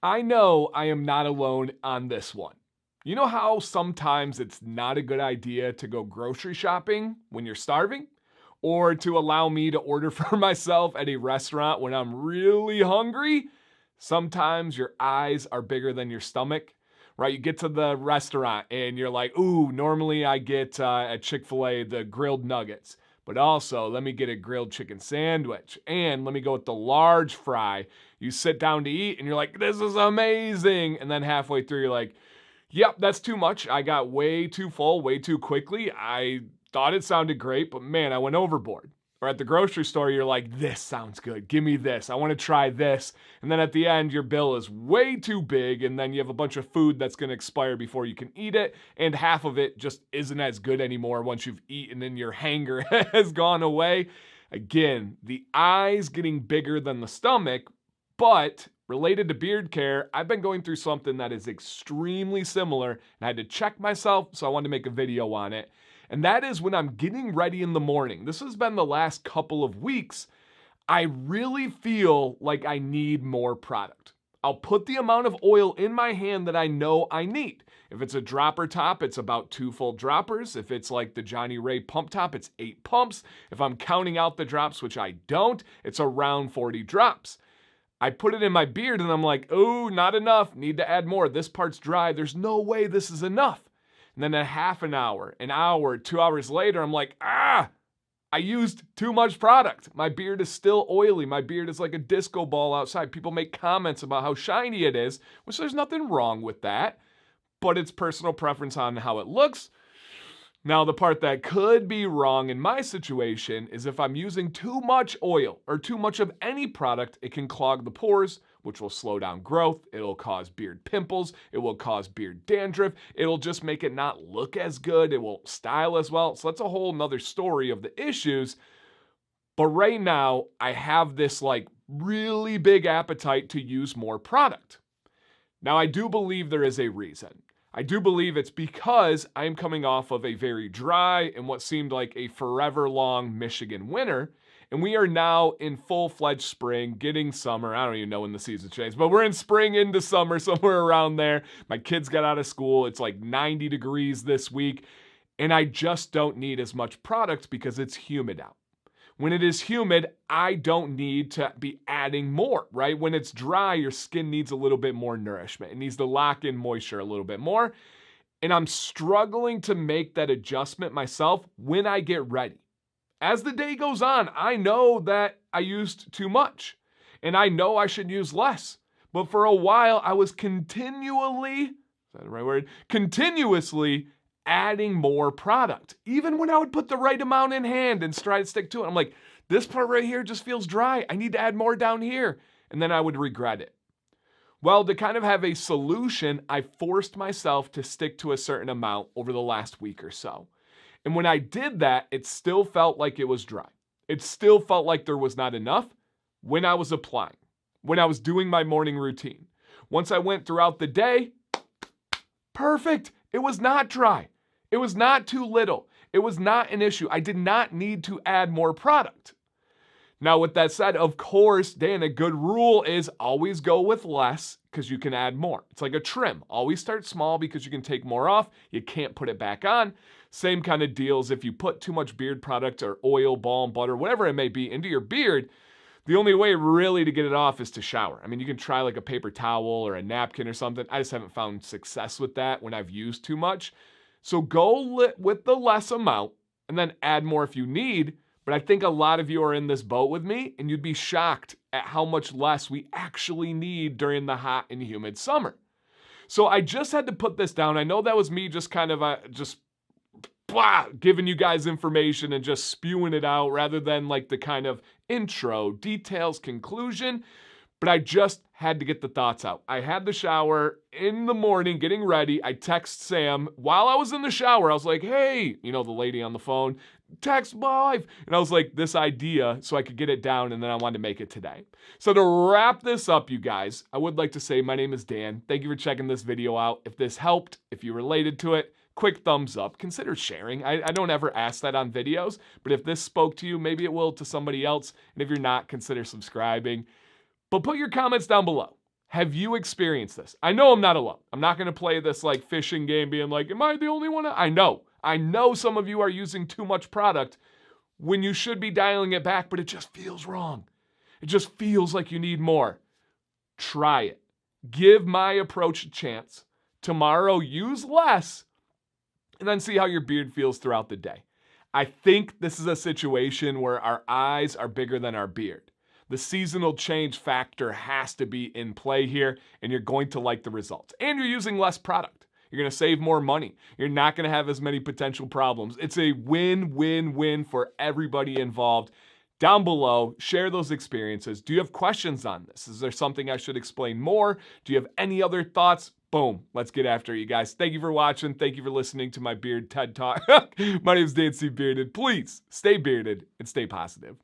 I know I am not alone on this one. You know how sometimes it's not a good idea to go grocery shopping when you're starving? Or to allow me to order for myself at a restaurant when I'm really hungry? Sometimes your eyes are bigger than your stomach, right? You get to the restaurant and you're like, ooh, normally I get at Chick-fil-A the grilled nuggets. But also, let me get a grilled chicken sandwich. And let me go with the large fry. You sit down to eat and you're like, this is amazing. And then halfway through, you're like, yep, that's too much. I got way too full, way too quickly. I thought it sounded great, but man, I went overboard. Or at the grocery store, you're like, this sounds good. Give me this. I want to try this. And then at the end, your bill is way too big. And then you have a bunch of food that's going to expire before you can eat it. And half of it just isn't as good anymore once you've eaten and your hunger has gone away. Again, the eyes getting bigger than the stomach, but related to beard care, I've been going through something that is extremely similar. And I had to check myself, so I wanted to make a video on it. And that is when I'm getting ready in the morning. This has been the last couple of weeks. I really feel like I need more product. I'll put the amount of oil in my hand that I know I need. If it's a dropper top, it's about 2 full droppers. If it's like the Johnny Ray pump top, it's 8 pumps. If I'm counting out the drops, which I don't, it's around 40 drops. I put it in my beard and I'm like, oh, not enough. Need to add more. This part's dry. There's no way this is enough. And then a half an hour, 2 hours later, I'm like, I used too much product. My beard is still oily. My beard is like a disco ball outside. People make comments about how shiny it is, which there's nothing wrong with that, but it's personal preference on how it looks. Now, the part that could be wrong in my situation is if I'm using too much oil or too much of any product, it can clog the pores, which will slow down growth. It'll cause beard pimples. It will cause beard dandruff. It'll just make it not look as good. It won't style as well. So that's a whole nother story of the issues. But right now, I have this like really big appetite to use more product. Now, I do believe there is a reason. I do believe it's because I'm coming off of a very dry and what seemed like a forever long Michigan winter. And we are now in full-fledged spring, getting summer. I don't even know when the season changed, but we're in spring into summer, somewhere around there. My kids got out of school. It's like 90 degrees this week. And I just don't need as much product because it's humid out. When it is humid, I don't need to be adding more, right? When it's dry, your skin needs a little bit more nourishment. It needs to lock in moisture a little bit more. And I'm struggling to make that adjustment myself when I get ready. As the day goes on, I know that I used too much and I know I should use less. But for a while, I was continuously, is that the right word? Continuously adding more product. Even when I would put the right amount in hand and try to stick to it, I'm like, this part right here just feels dry. I need to add more down here. And then I would regret it. Well, to kind of have a solution, I forced myself to stick to a certain amount over the last week or so. And when I did that, it still felt like it was dry. It still felt like there was not enough when I was applying, when I was doing my morning routine. Once I went throughout the day, perfect. It was not dry. It was not too little. It was not an issue. I did not need to add more product. Now, with that said, of course, Dan, a good rule is always go with less because you can add more. It's like a trim. Always start small because you can take more off. You can't put it back on. Same kind of deals if you put too much beard product or oil, balm, butter, whatever it may be into your beard. The only way really to get it off is to shower. I mean, you can try like a paper towel or a napkin or something. I just haven't found success with that when I've used too much. So go with the less amount and then add more if you need. But I think a lot of you are in this boat with me and you'd be shocked at how much less we actually need during the hot and humid summer. So I just had to put this down. I know that was me just kind of giving you guys information and just spewing it out rather than like the kind of intro, details, conclusion. But I just had to get the thoughts out. I had the shower in the morning getting ready. I text Sam while I was in the shower. I was like, hey, the lady on the phone, text my wife. And I was like, this idea so I could get it down and then I wanted to make it today. So to wrap this up, you guys, I would like to say my name is Dan. Thank you for checking this video out. If this helped, if you related to it, quick thumbs up. Consider sharing. I don't ever ask that on videos, but if this spoke to you, maybe it will to somebody else. And if you're not, consider subscribing. But put your comments down below. Have you experienced this? I know I'm not alone. I'm not going to play this like fishing game being like, am I the only one? I know some of you are using too much product when you should be dialing it back, but it just feels wrong. It just feels like you need more. Try it. Give my approach a chance. Tomorrow, use less, and then see how your beard feels throughout the day. I think this is a situation where our eyes are bigger than our beard. The seasonal change factor has to be in play here, and you're going to like the results. And you're using less product. You're going to save more money. You're not going to have as many potential problems. It's a win-win-win for everybody involved. Down below, share those experiences. Do you have questions on this? Is there something I should explain more? Do you have any other thoughts? Boom, let's get after it, you guys. Thank you for watching. Thank you for listening to my Beard TED Talk. My name is Dan C. Bearded. Please stay bearded and stay positive.